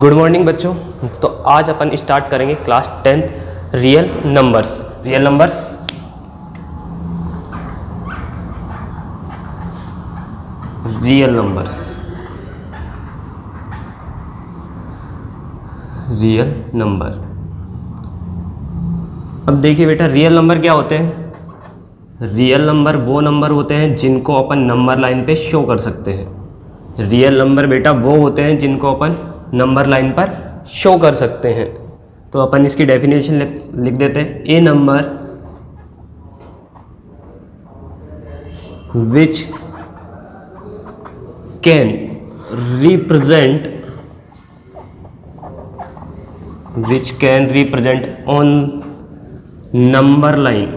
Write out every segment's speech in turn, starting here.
Good morning बच्चों। तो आज अपन स्टार्ट करेंगे class 10th real numbers. Real number. अब देखिए बेटा, रियल नंबर क्या होते हैं? रियल नंबर वो नंबर होते हैं जिनको अपन नंबर लाइन पे शो कर सकते हैं। रियल नंबर बेटा वो होते हैं जिनको अपन नंबर लाइन पर शो कर सकते हैं। तो अपन इसकी डेफिनेशन लिख देते हैं। A number which can represent on number line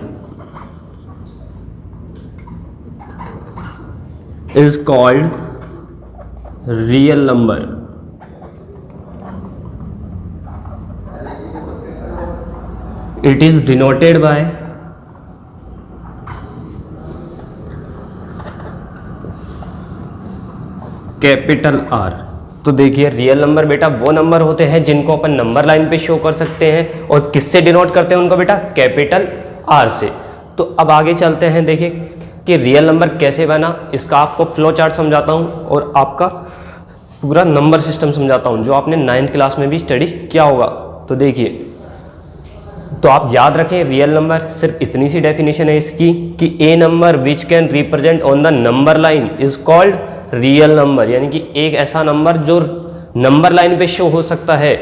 is called real number. It is denoted by capital R। तो देखिए, रियल नंबर बेटा वो नंबर होते हैं जिनको अपन नंबर लाइन पे शो कर सकते हैं। और किससे डिनोट करते हैं उनको बेटा? कैपिटल R से। तो अब आगे चलते हैं, देखिए कि रियल नंबर कैसे बना, इसका आपको फ्लो चार्ट समझाता हूँ और आपका पूरा नंबर सिस्टम समझाता हूँ, जो आपने 9th क्लास में भी स्टडी किया होगा। तो देखिए, तो आप याद रखें, रियल नंबर सिर्फ इतनी सी डेफिनेशन है इसकी कि a number which can represent on the number line is called real number. यानी कि एक ऐसा नंबर जो नंबर लाइन पे शो हो सकता है,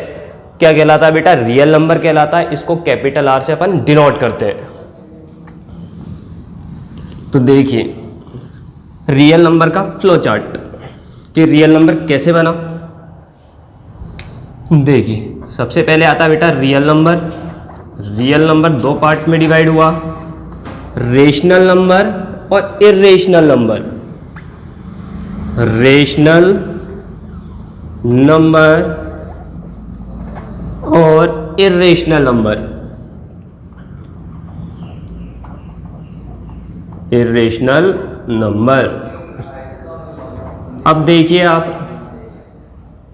क्या कहलाता है बेटा? रियल नंबर कहलाता है। इसको कैपिटल R से अपन डिनोट करते हैं। तो देखिए, रियल नंबर का फ्लो चार्ट कि रियल नंबर कैसे बना। देखिए, सबसे पहले आता है बेटा रियल नंबर। रियल नंबर दो पार्ट में डिवाइड हुआ, रेशनल नंबर और इर्रेशनल नंबर। रेशनल नंबर और इर्रेशनल नंबर। Irrational number. अब देखिए आप,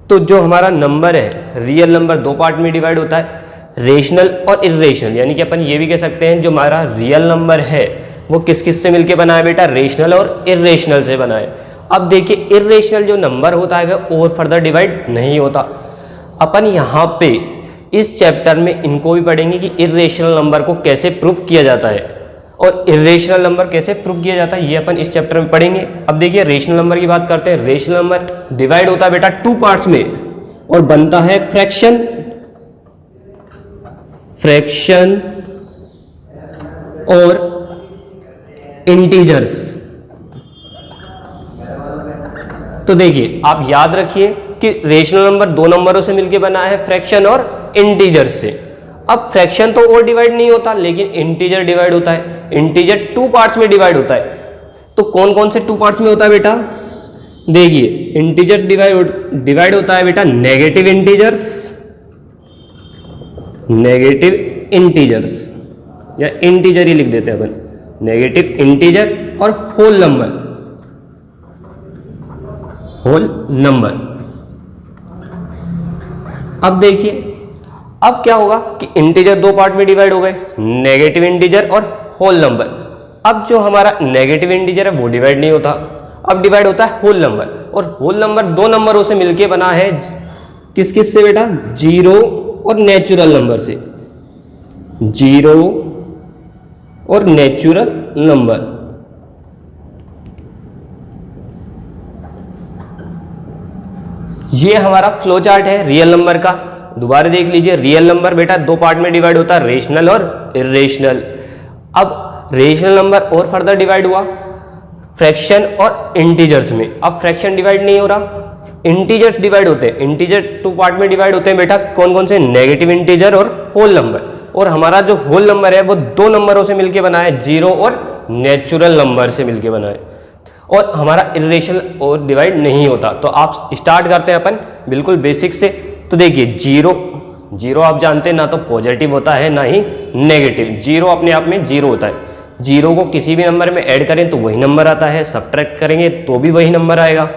तो जो हमारा नंबर है, रियल नंबर दो पार्ट में डिवाइड होता है, रेशनल और इर्रेशनल। यानी कि अपन ये भी कह सकते हैं जो हमारा रियल नंबर है वो किस किस से मिलके बना है बेटा? रेशनल और इर्रेशनल से बना है। अब देखिए, इर्रेशनल जो नंबर होता है वह और फर्दर डिवाइड नहीं होता। अपन यहाँ पे इस चैप्टर में इनको भी पढ़ेंगे कि इर्रेशनल नंबर को कैसे प्रूव किया जाता है और इर्रेशनल नंबर कैसे प्रूव किया जाता है, ये अपन इस चैप्टर में पढ़ेंगे। अब देखिए, रेशनल नंबर की बात करते हैं। रेशनल नंबर डिवाइड होता है बेटा टू पार्ट्स में और बनता है फ्रैक्शन और इंटीजर्स। तो देखिए, आप याद रखिए कि रेशनल नंबर दो नंबरों से मिलकर बना है, फ्रैक्शन और इंटीजर्स से। अब फ्रैक्शन तो और डिवाइड नहीं होता, लेकिन इंटीजर डिवाइड होता है। इंटीजर टू पार्ट्स में डिवाइड होता है। तो कौन कौन से टू पार्ट्स में होता है बेटा? देखिए, इंटीजर डिवाइड होता है बेटा नेगेटिव इंटीजर्स या इंटीजर ही लिख देते हैं अपन, नेगेटिव इंटीजर और होल नंबर। अब देखिए, अब क्या होगा कि इंटीजर दो पार्ट में डिवाइड हो गए, नेगेटिव इंटीजर और होल नंबर। अब जो हमारा नेगेटिव इंटीजर है वो डिवाइड नहीं होता, अब डिवाइड होता है होल नंबर। और होल नंबर दो नंबरों से मिलके बना है, किस किस से बेटा? जीरो और नेचुरल नंबर से। जीरो और नेचुरल नंबर। ये हमारा फ्लो चार्ट है रियल नंबर का। दोबारा देख लीजिए, रियल नंबर बेटा दो पार्ट में डिवाइड होता है, रेशनल और इर्रेशनल। अब रेशनल नंबर और फर्दर डिवाइड हुआ फ्रैक्शन और इंटीजर्स में। अब फ्रैक्शन डिवाइड नहीं हो रहा, इंटीजर्स डिवाइड होते हैं। इंटीजर टू पार्ट में डिवाइड होते हैं बेटा, कौन कौन से? नेगेटिव इंटीजर और होल नंबर। और हमारा जो होल नंबर है वो दो नंबरों से मिलके बना है, जीरो और नेचुरल नंबर से मिलके बना है। और हमारा इर्रेशनल और डिवाइड नहीं होता। तो आप स्टार्ट करते हैं अपन बिल्कुल बेसिक से। तो देखिए, जीरो आप जानते हैं ना तो पॉजिटिव होता है ना ही नेगेटिव। जीरो अपने आप में जीरो होता है। जीरो को किसी भी नंबर में ऐड करें तो वही नंबर आता है, सब्ट्रैक्ट करेंगे तो भी वही नंबर आएगा।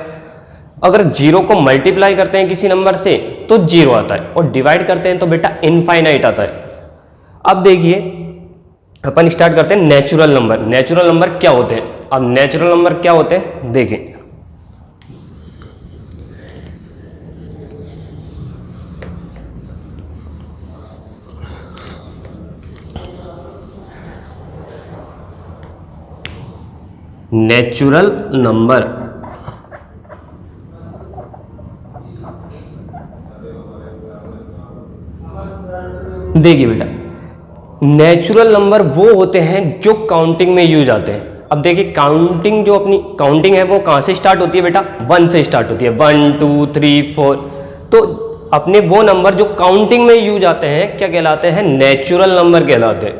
अगर जीरो को मल्टीप्लाई करते हैं किसी नंबर से तो जीरो आता है, और डिवाइड करते हैं तो बेटा इनफाइनाइट आता है। अब देखिए अपन स्टार्ट करते हैं नेचुरल नंबर। नेचुरल नंबर क्या होते हैं? अब नेचुरल नंबर क्या होते हैं देखिए, नेचुरल नंबर देखिए बेटा, नेचुरल नंबर वो होते हैं जो काउंटिंग में यूज आते हैं। अब देखिए काउंटिंग, जो अपनी काउंटिंग है वो कहां से स्टार्ट होती है बेटा? 1 से स्टार्ट होती है, 1 2 3 4। तो अपने वो नंबर जो काउंटिंग में यूज आते हैं क्या कहलाते हैं? नेचुरल नंबर कहलाते हैं।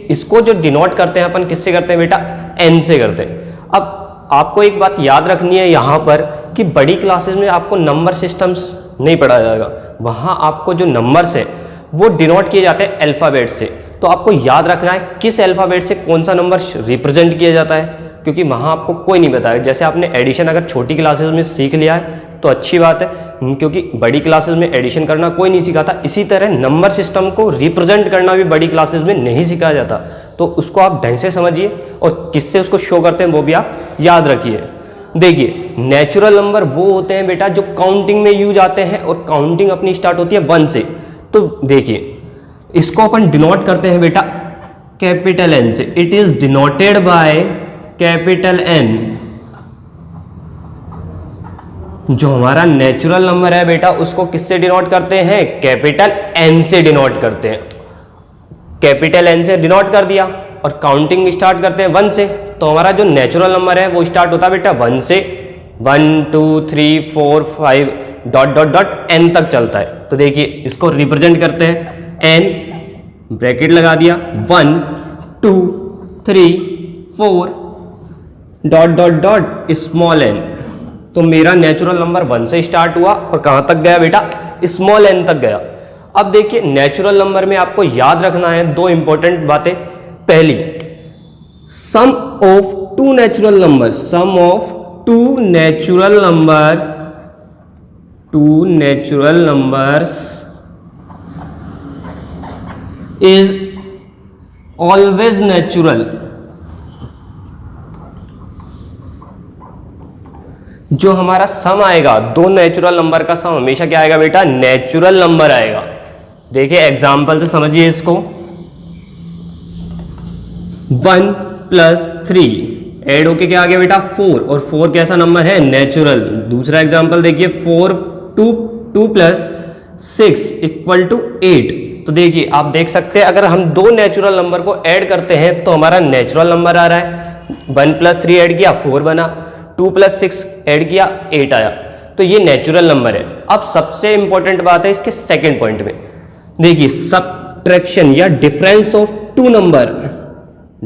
इसको जो डिनोट करते हैं अपन किससे करते हैं बेटा? n से करते हैं। अब आपको एक बात याद रखनी है यहाँ पर कि बड़ी क्लासेस में आपको नंबर सिस्टम्स नहीं पढ़ाया जाएगा, वहाँ आपको जो नंबर्स है वो डिनोट किए जाते हैं अल्फ़ाबेट से। तो आपको याद रखना है किस अल्फ़ाबेट से कौन सा नंबर रिप्रेजेंट किया जाता है, क्योंकि वहाँ आपको कोई नहीं बताएगा। जैसे आपने एडिशन अगर छोटी क्लासेस में सीख लिया है तो अच्छी बात है, क्योंकि बड़ी क्लासेस में एडिशन करना कोई नहीं सिखाता। इसी तरह नंबर सिस्टम को रिप्रेजेंट करना भी बड़ी क्लासेस में नहीं सिखाया जाता। तो उसको आप ढंग से समझिए और किससे उसको शो करते हैं वो भी आप याद रखिए। देखिए नेचुरल नंबर वो होते हैं बेटा जो काउंटिंग में यूज आते हैं, और काउंटिंग अपनी स्टार्ट होती है 1 से। तो देखिए इसको अपन डिनोट करते हैं बेटा कैपिटल N से। It is denoted by capital N। जो हमारा नेचुरल नंबर है बेटा उसको किससे डिनोट करते हैं? कैपिटल N से डिनोट करते हैं। कैपिटल N से डिनोट कर दिया और काउंटिंग स्टार्ट करते हैं 1 से, तो हमारा जो नेचुरल नंबर है वो स्टार्ट होता है बेटा 1 से, 1 2 3 4 5 डॉट डॉट डॉट n तक चलता है। तो देखिए इसको रिप्रेजेंट करते हैं n, ब्रैकेट लगा दिया, 1 2 3 4 dot dot dot small n। तो मेरा नेचुरल नंबर 1 से स्टार्ट हुआ और कहां तक गया बेटा? स्मॉल n तक गया। अब देखिए नेचुरल नंबर में आपको याद रखना है दो इंपॉर्टेंट बातें। पहली, sum of two natural number, sum of two natural numbers is always natural. जो हमारा सम आएगा, दो नेचुरल नंबर का सम हमेशा क्या आएगा बेटा? नेचुरल नंबर आएगा। देखिए एग्जाम्पल से समझिए इसको, 1 प्लस 3 ऐड होके क्या आ गया बेटा? 4, और 4 कैसा नंबर है? नेचुरल। दूसरा एग्जाम्पल देखिए, 2 प्लस 6 इक्वल टू 8। तो देखिए आप देख सकते हैं अगर हम दो नेचुरल नंबर को ऐड करते हैं तो हमारा नेचुरल नंबर आ रहा है। 1 प्लस 3 ऐड किया 4 बना, 2 प्लस 6 ऐड किया 8 आया। तो ये नेचुरल नंबर है। अब सबसे इंपॉर्टेंट बात है इसके सेकेंड पॉइंट में, देखिए सबट्रैक्शन या difference of two number,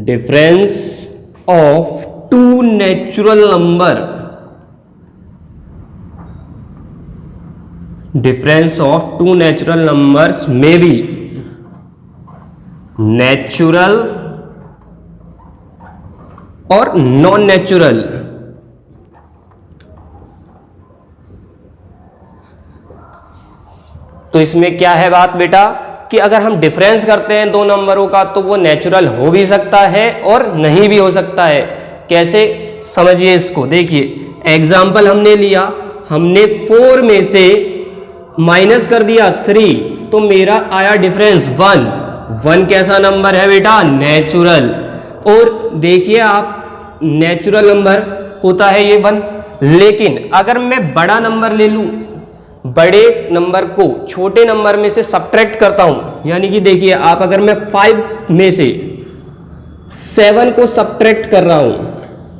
difference of two natural number, difference of two natural numbers may be natural और नॉन नेचुरल। तो इसमें क्या है बात बेटा कि अगर हम डिफरेंस करते हैं दो नंबरों का तो वो नेचुरल हो भी सकता है और नहीं भी हो सकता है। कैसे समझिए इसको, देखिए एग्जाम्पल हमने लिया, हमने 4 में से माइनस कर दिया 3, तो मेरा आया डिफरेंस 1 कैसा नंबर है बेटा? नेचुरल। और देखिए आप नेचुरल नंबर होता है ये 1, लेकिन अगर मैं बड़ा नंबर ले लूं, बड़े नंबर को छोटे नंबर में से सब्ट्रैक्ट करता हूं, यानी कि देखिए आप अगर मैं 5 में से 7 को सब्ट्रैक्ट कर रहा हूं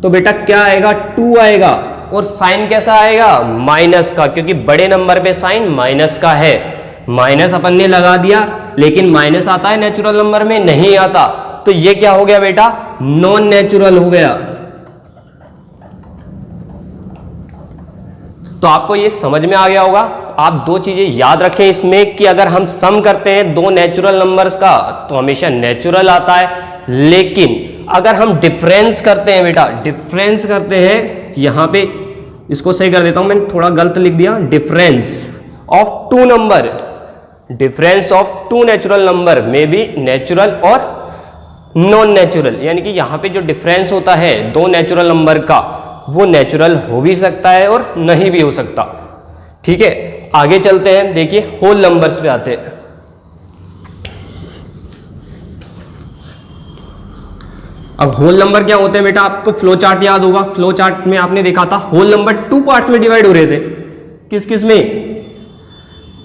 तो बेटा क्या आएगा? 2 आएगा, और साइन कैसा आएगा? माइनस का, क्योंकि बड़े नंबर पे साइन माइनस का है। माइनस अपन ने लगा दिया, लेकिन माइनस आता है नेचुरल नंबर में? नहीं आता। तो ये क्या हो गया बेटा? नॉन नेचुरल हो गया। तो आपको ये समझ में आ गया होगा। आप दो चीजें याद रखें इसमें कि अगर हम सम करते हैं दो नेचुरल नंबर्स का तो हमेशा नेचुरल आता है, लेकिन अगर हम डिफरेंस करते हैं बेटा, डिफरेंस करते हैं, यहां पे इसको सही कर देता हूं, मैंने थोड़ा गलत लिख दिया, difference of two number, difference of two natural number may be natural और नॉन नेचुरल, यानी कि यहाँ पे जो डिफरेंस होता है दो नेचुरल नंबर का वो नेचुरल हो भी सकता है और नहीं भी हो सकता। ठीक है, आगे चलते हैं, देखिए होल नंबर्स पे आते हैं। अब होल नंबर क्या होते हैं बेटा, आपको फ्लो चार्ट याद होगा, फ्लो चार्ट में आपने देखा था होल नंबर टू पार्ट्स में डिवाइड हो रहे थे, किस किस में,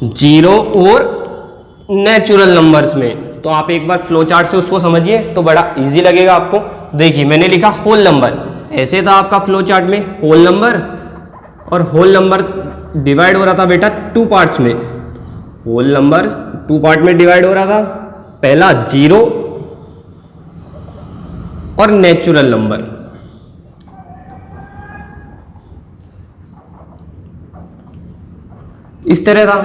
जीरो और नेचुरल नंबर्स में। तो आप एक बार फ्लो चार्ट से उसको समझिए तो बड़ा इजी लगेगा आपको। देखिए मैंने लिखा होल नंबर, ऐसे था आपका फ्लो चार्ट में होल नंबर, और होल नंबर डिवाइड हो रहा था बेटा टू पार्ट्स में, होल नंबर टू पार्ट में डिवाइड हो रहा था, पहला जीरो और नेचुरल नंबर। इस तरह था।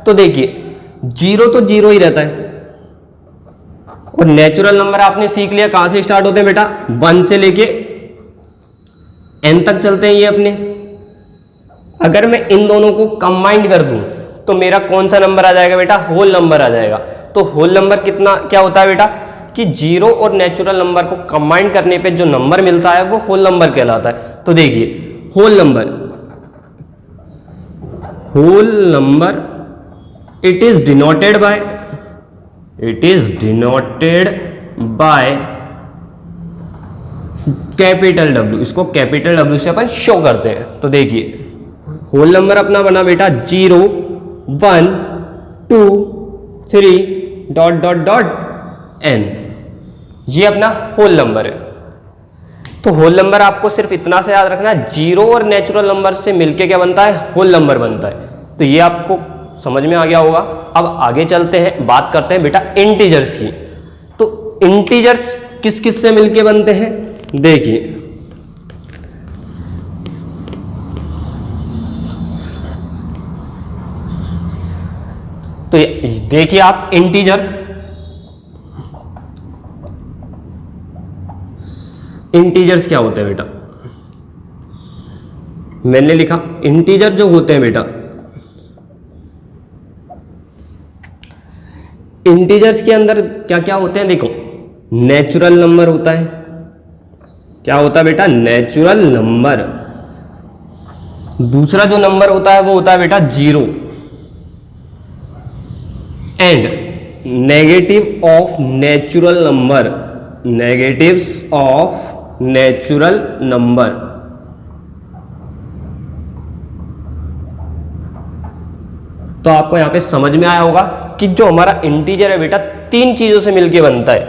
तो देखिए जीरो तो जीरो ही रहता है, और नेचुरल नंबर आपने सीख लिया कहां से स्टार्ट होते हैं बेटा, 1 से लेके n तक चलते हैं ये अपने। अगर मैं इन दोनों को कंबाइंड कर दूं तो मेरा कौन सा नंबर आ जाएगा बेटा, होल नंबर आ जाएगा। तो होल नंबर कितना क्या होता है बेटा कि जीरो और नेचुरल नंबर को कंबाइन करने पे जो नंबर मिलता है वो होल नंबर कहलाता है। तो देखिए whole number it is denoted by capital W, इसको कैपिटल W से अपन शो करते हैं। तो देखिए होल नंबर अपना बना बेटा 0 1 2 3 डॉट डॉट डॉट n, ये अपना होल नंबर है। तो होल नंबर आपको सिर्फ इतना से याद रखना है, जीरो और नेचुरल नंबर से मिलके क्या बनता है, होल नंबर बनता है। तो ये आपको समझ में आ गया होगा। अब आगे चलते हैं, बात करते हैं बेटा इंटीजर्स की। तो इंटीजर्स किस किस से मिलके बनते हैं, देखिए तो देखिए आप इंटीजर्स क्या होते हैं बेटा, मैंने लिखा इंटीजर जो होते हैं बेटा, इंटीजर्स के अंदर क्या क्या होते हैं, देखो नेचुरल नंबर होता है, क्या होता है बेटा, नेचुरल नंबर। दूसरा जो नंबर होता है वो होता है बेटा zero, and negative of natural number, negatives of natural number. तो आपको यहां पे समझ में आया होगा कि जो हमारा इंटीजर है बेटा तीन चीजों से मिलके बनता है,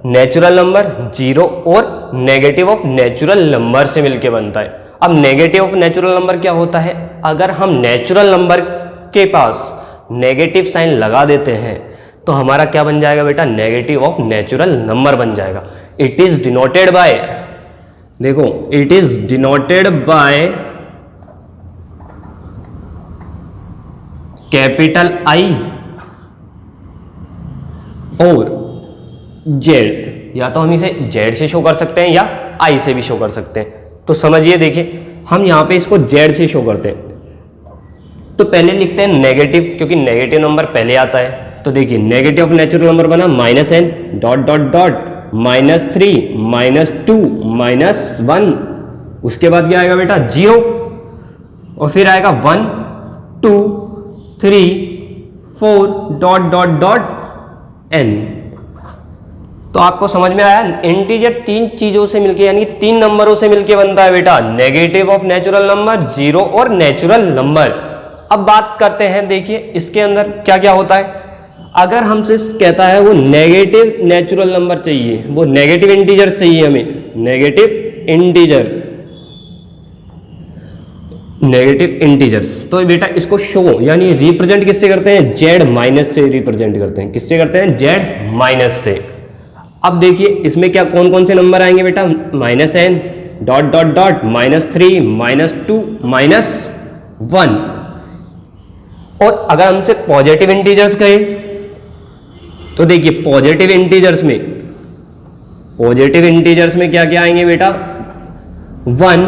नेचुरल नंबर, जीरो और नेगेटिव ऑफ नेचुरल नंबर से मिलके बनता है। अब नेगेटिव ऑफ नेचुरल नंबर क्या होता है, अगर हम नेचुरल नंबर के पास नेगेटिव साइन लगा देते हैं तो हमारा क्या बन जाएगा बेटा, नेगेटिव ऑफ नेचुरल नंबर बन जाएगा। इट इज डिनोटेड बाय, देखो it is denoted by capital I और जेड, या तो हम इसे जेड से शो कर सकते हैं या I से भी शो कर सकते हैं। तो समझिए, देखिए हम यहां पे इसको जेड से शो करते हैं। तो पहले लिखते हैं नेगेटिव, क्योंकि नेगेटिव नंबर पहले आता है। तो देखिए नेगेटिव ऑफ नेचुरल नंबर बना -n डॉट डॉट डॉट -3 -2 -1, उसके बाद क्या आएगा बेटा 0, और फिर आएगा 1 2 3 4 डॉट डॉट डॉट n। तो आपको समझ में आया, इंटीजर तीन चीजों से मिलके यानी तीन नंबरों से मिलके बनता है बेटा, negative of natural number, zero और नेचुरल नंबर। अब बात करते हैं, देखिए इसके अंदर क्या क्या होता है। अगर हमसे कहता है वो नेगेटिव नेचुरल नंबर चाहिए, वो नेगेटिव इंटीजर चाहिए हमें, नेगेटिव इंटीजर्स, तो बेटा इसको शो यानी रिप्रेजेंट किससे करते हैं, जेड माइनस से रिप्रेजेंट करते हैं। किससे करते हैं, जेड माइनस से। अब देखिए इसमें क्या कौन कौन से नंबर आएंगे बेटा, -n डॉट डॉट डॉट -3 -2 -1। और अगर हमसे पॉजिटिव इंटीजर्स कहें तो देखिए पॉजिटिव इंटीजर्स में क्या क्या आएंगे बेटा, 1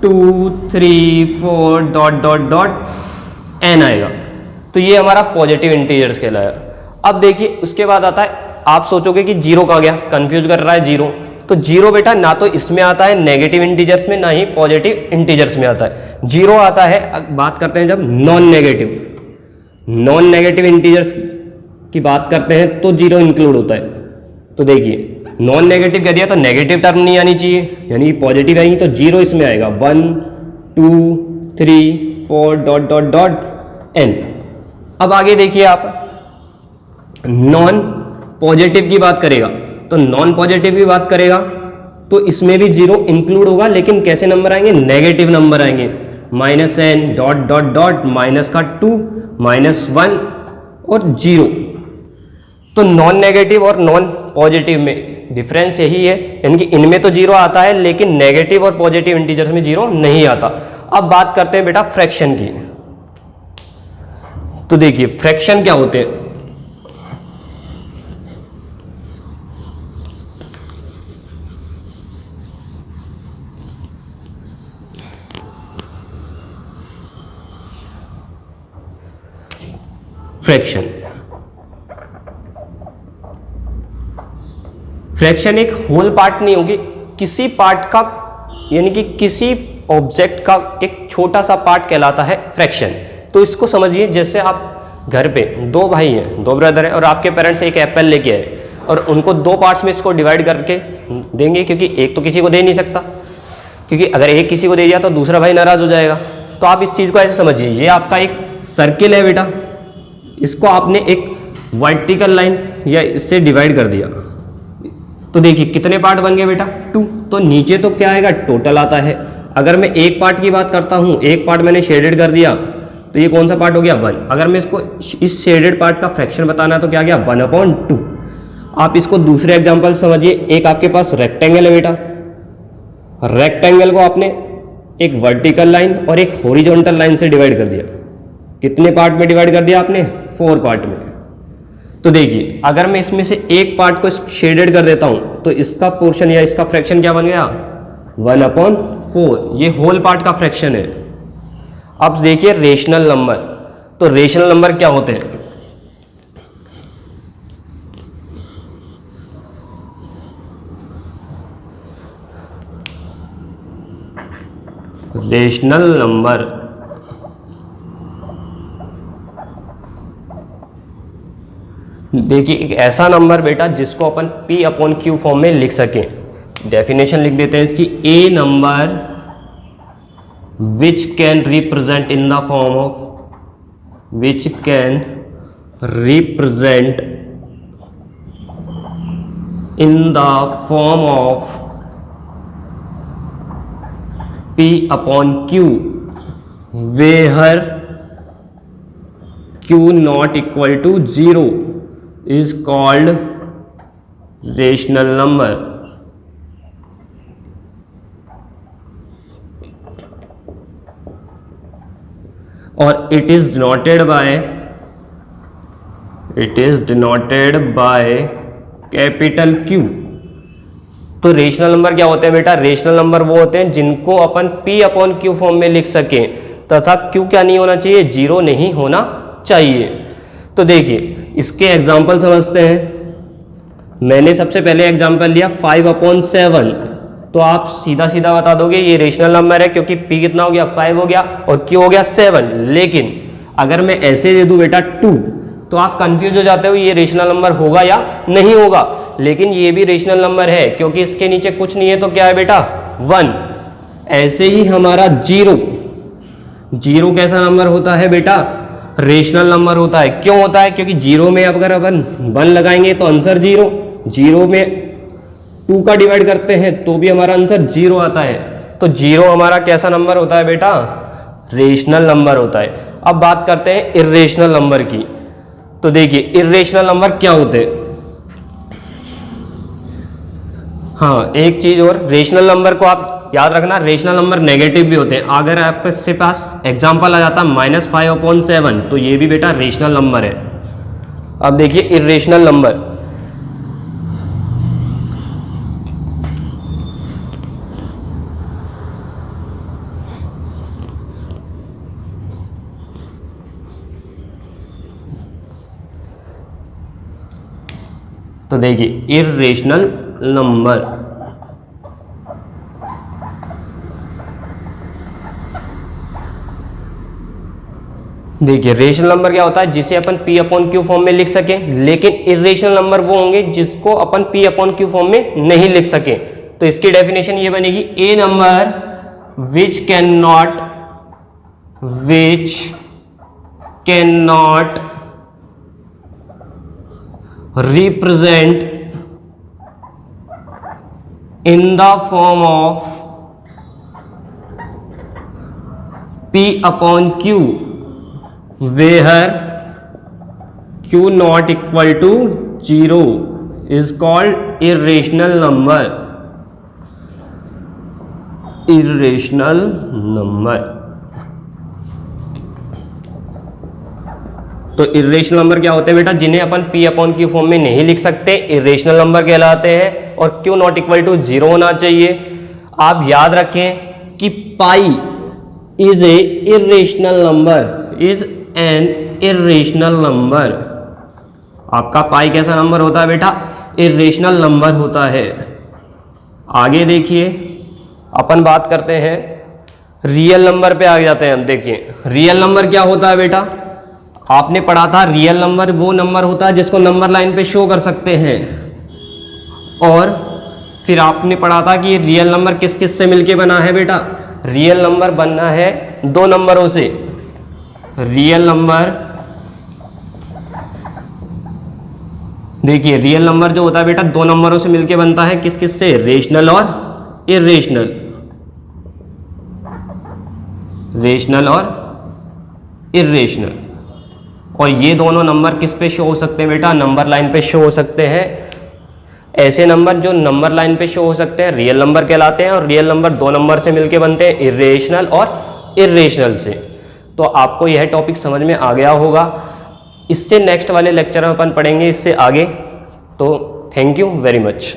2 3 4 डॉट डॉट डॉट एन आएगा। तो ये हमारा पॉजिटिव इंटीजर्स कहलाया। अब देखिए उसके बाद आता है, आप सोचोगे कि जीरो कहाँ गया, कंफ्यूज कर रहा है जीरो। तो जीरो बेटा ना तो इसमें आता है नेगेटिव इंटीजर्स में, ना ही पॉजिटिव इंटीजर्स में आता है। जीरो आता है, बात करते हैं जब नॉन नेगेटिव इंटीजर्स की बात करते हैं तो जीरो इंक्लूड होता है। तो देखिए नॉन नेगेटिव कह दिया तो नेगेटिव टर्म नहीं आनी चाहिए, यानी पॉजिटिव आएंगी तो जीरो इसमें आएगा। 1 2 3 4 डॉट डॉट डॉट एन। अब आगे देखिए आप, नॉन पॉजिटिव की बात करेगा तो नॉन पॉजिटिव की बात करेगा तो इसमें भी जीरो इंक्लूड होगा, लेकिन कैसे नंबर आएंगे, नेगेटिव नंबर आएंगे। -n dot dot dot minus का 2 -1 और 0। तो नॉन नेगेटिव और नॉन पॉजिटिव में डिफरेंस यही है, यानी कि इनमें तो जीरो आता है लेकिन नेगेटिव और पॉजिटिव इंटीजर्स में जीरो नहीं आता। अब बात करते हैं बेटा फ्रैक्शन की। तो देखिए फ्रैक्शन क्या होते हैं। फ्रैक्शन एक होल पार्ट नहीं होगी, किसी पार्ट का, यानी कि किसी ऑब्जेक्ट का एक छोटा सा पार्ट कहलाता है फ्रैक्शन। तो इसको समझिए, जैसे आप घर पे दो भाई हैं, दो ब्रदर हैं, और आपके पेरेंट्स एक एप्पल लेके आए और उनको दो पार्ट्स में इसको डिवाइड करके देंगे, क्योंकि एक तो किसी को दे नहीं सकता, क्योंकि अगर एक किसी को दे दिया तो दूसरा भाई नाराज हो जाएगा। तो आप इस चीज़ को ऐसे समझिए, ये आपका एक सर्किल है बेटा, इसको आपने एक वर्टिकल लाइन या इससे डिवाइड कर दिया। तो देखिए कितने पार्ट बन गए बेटा, 2। तो नीचे तो क्या आएगा, टोटल आता है। अगर मैं एक पार्ट की बात करता हूँ, एक पार्ट मैंने शेडेड कर दिया तो ये कौन सा पार्ट हो गया, 1। अगर मैं इसको इस शेडेड पार्ट का फ्रैक्शन बताना है तो क्या गया, 1/2। आप इसको दूसरे एग्जाम्पल समझिए, एक आपके पास रेक्टेंगल है बेटा, रेक्टेंगल को आपने एक वर्टिकल लाइन और एक हॉरिजॉन्टल लाइन से डिवाइड कर दिया। कितने पार्ट में डिवाइड कर दिया आपने, 4 पार्ट में। तो देखिए अगर मैं इसमें से एक पार्ट को शेडेड कर देता हूं तो इसका पोर्शन या इसका फ्रैक्शन क्या बन गया, 1/4। ये होल पार्ट का फ्रैक्शन है। अब देखिए रेशनल नंबर। तो रेशनल नंबर क्या होते हैं, रेशनल नंबर देखिए एक ऐसा नंबर बेटा जिसको अपन P/Q फॉर्म में लिख सकें। डेफिनेशन लिख देते हैं इसकी, a number which can represent in the form of, which can represent in the form of P/Q where Q not equal to 0 is called rational number। और it is denoted by capital Q। तो rational number क्या होते हैं बेटा, rational number वो होते हैं जिनको अपन P/Q फॉर्म में लिख सकें तथा Q क्या नहीं होना चाहिए, 0 नहीं होना चाहिए। तो देखिए इसके एग्जाम्पल समझते हैं। मैंने सबसे पहले एग्जाम्पल लिया 5/7। तो आप सीधा सीधा बता दोगे ये रेशनल नंबर है, क्योंकि P कितना हो गया, 5 हो गया और Q हो गया 7। लेकिन अगर मैं ऐसे दे दूं बेटा 2 तो आप कंफ्यूज हो जाते हो ये रेशनल नंबर होगा या नहीं होगा। लेकिन ये भी रेशनल नंबर है क्योंकि इसके नीचे कुछ नहीं है, तो क्या है बेटा, 1। ऐसे ही हमारा 0 कैसा नंबर होता है बेटा, रेशनल नंबर होता है। क्यों होता है, क्योंकि 0 में अगर अपन 1 लगाएंगे तो आंसर 0 में 2 का डिवाइड करते हैं तो भी हमारा आंसर 0 आता है। तो 0 हमारा कैसा नंबर होता है बेटा, रेशनल नंबर होता है। अब बात करते हैं इर्रेशनल नंबर की। तो देखिए इर्रेशनल नंबर क्या होते हैं। हाँ एक चीज और, रेशनल नंबर को आप याद रखना, रेशनल नंबर नेगेटिव भी होते हैं। अगर आपके पास एग्जांपल आ जाता -5/7 तो ये भी बेटा रेशनल नंबर है। अब देखिए इर्रेशनल नंबर, तो देखिए इर्रेशनल नंबर, देखिए रेशनल नंबर क्या होता है, जिसे अपन P अपॉन क्यू फॉर्म में लिख सके, लेकिन इर्रेशनल नंबर वो होंगे जिसको अपन P अपॉन क्यू फॉर्म में नहीं लिख सके। तो इसकी डेफिनेशन ये बनेगी, a number which can not represent in the form of P upon Q where q not equal to 0 is called irrational number, irrational number। तो इर्रेशनल नंबर क्या होते हैं बेटा, जिन्हें अपन P अपॉन क्यू फॉर्म में नहीं लिख सकते, इर्रेशनल नंबर कहलाते हैं, और Q नॉट इक्वल टू 0 होना चाहिए। आप याद रखें कि pi is a irrational number, is an irrational number. आपका पाई कैसा नंबर होता है बेटा, इर्रेशनल नंबर होता है। आगे देखिए अपन बात करते हैं रियल नंबर पे, आ जाते हैं हम। देखिए रियल नंबर क्या होता है बेटा, आपने पढ़ा था रियल नंबर वो नंबर होता है जिसको नंबर लाइन पे शो कर सकते हैं, और फिर आपने पढ़ा था कि रियल नंबर किस किस से मिलके बना है बेटा, रियल नंबर बनना है दो नंबरों से। रियल नंबर, देखिए रियल नंबर जो होता है बेटा दो नंबरों से मिलके बनता है, किस किस से, रेशनल और इर्रेशनल, रेशनल और इर्रेशनल। और ये दोनों नंबर किस पे शो हो सकते हैं बेटा, नंबर लाइन पे शो हो सकते हैं। ऐसे नंबर जो नंबर लाइन पे शो हो सकते हैं रियल नंबर कहलाते हैं, और रियल नंबर दो नंबर से मिलके बनते हैं, इर्रेशनल और इर्रेशनल से। तो आपको यह टॉपिक समझ में आ गया होगा। इससे नेक्स्ट वाले लेक्चर में अपन पढ़ेंगे इससे आगे। तो थैंक यू वेरी मच।